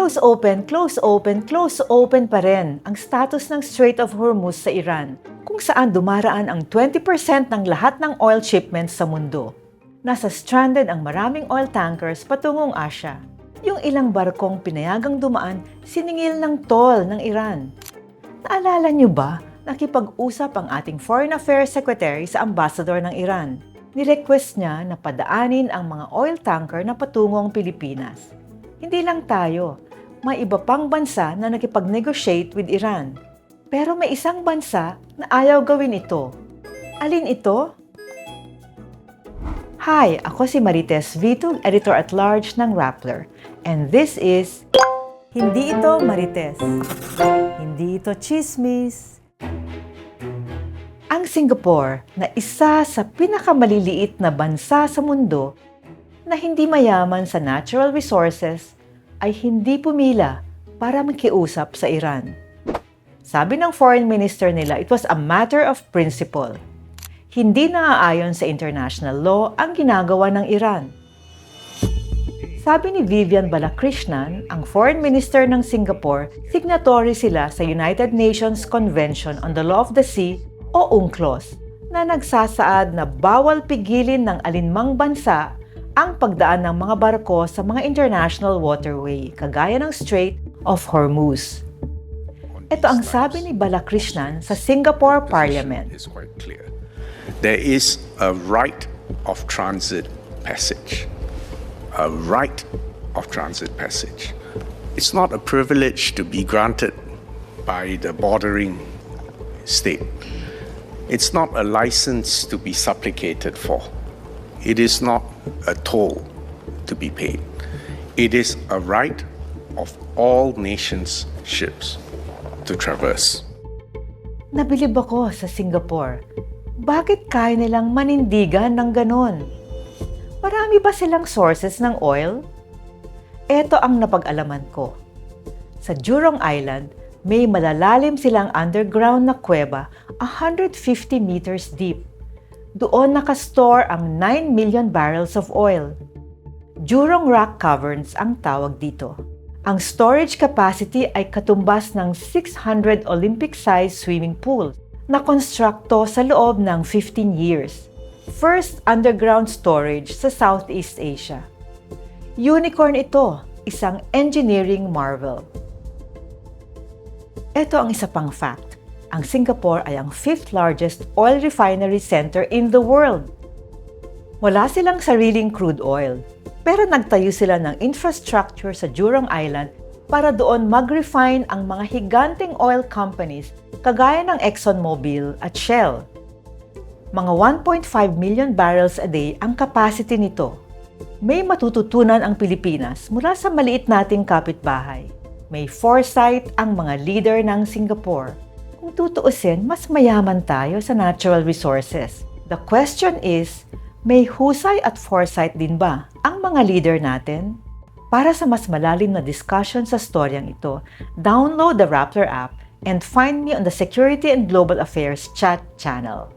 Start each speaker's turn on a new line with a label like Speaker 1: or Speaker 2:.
Speaker 1: Close open, close open, close open pa rin ang status ng Strait of Hormuz sa Iran, kung saan dumaraan ang 20% ng lahat ng oil shipments sa mundo. Nasa stranded ang maraming oil tankers patungong Asia. Yung ilang barkong pinayagang dumaan, siningil ng toll ng Iran. Naalala niyo ba, nakipag-usap ang ating Foreign Affairs Secretary sa ambassador ng Iran. Nirequest niya na padaanin ang mga oil tanker na patungong Pilipinas. Hindi lang tayo, may iba pang bansa na nakipag-negotiate with Iran. Pero may isang bansa na ayaw gawin ito. Alin ito? Hi, ako si Marites Vitug, Editor-at-Large ng Rappler. And this is Hindi Ito Marites. Hindi Ito Chismis. Ang Singapore na isa sa pinakamaliliit na bansa sa mundo na hindi mayaman sa natural resources ay hindi pumila para makiusap sa Iran. Sabi ng foreign minister nila, it was a matter of principle. Hindi naaayon sa international law ang ginagawa ng Iran. Sabi ni Vivian Balakrishnan, ang foreign minister ng Singapore, signatory sila sa United Nations Convention on the Law of the Sea o UNCLOS na nagsasaad na bawal pigilin ng alinmang bansa ang pagdaan ng mga barko sa mga international waterway, kagaya ng Strait of Hormuz. Ito ang sabi ni Balakrishnan sa Singapore Parliament.
Speaker 2: There is a right of transit passage. A right of transit passage. It's not a privilege to be granted by the bordering state. It's not a license to be supplicated for. It is not a toll to be paid. It is a right of all nations' ships to traverse.
Speaker 1: Nabilib ako sa Singapore. Bakit kaya nilang manindigan ng ganon? Marami ba silang sources ng oil? Ito ang napag-alaman ko. Sa Jurong Island, may malalalim silang underground na kuweba 150 meters deep. Doon nakastore ang 9 million barrels of oil. Jurong Rock Caverns ang tawag dito. Ang storage capacity ay katumbas ng 600 Olympic-sized swimming pools na konstrukto sa loob ng 15 years. First underground storage sa Southeast Asia. Unicorn ito, isang engineering marvel. Ito ang isa pang fact. Ang Singapore ay ang 5th largest oil refinery center in the world. Wala silang sariling crude oil, pero nagtayo sila ng infrastructure sa Jurong Island para doon mag-refine ang mga higanteng oil companies kagaya ng ExxonMobil at Shell. Mga 1.5 million barrels a day ang capacity nito. May matututunan ang Pilipinas mula sa maliit nating kapitbahay. May foresight ang mga leader ng Singapore. Kung tutuusin, mas mayaman tayo sa natural resources. The question is, may husay at foresight din ba ang mga leader natin? Para sa mas malalim na discussion sa storyang ito, download the Rappler app and find me on the Security and Global Affairs chat channel.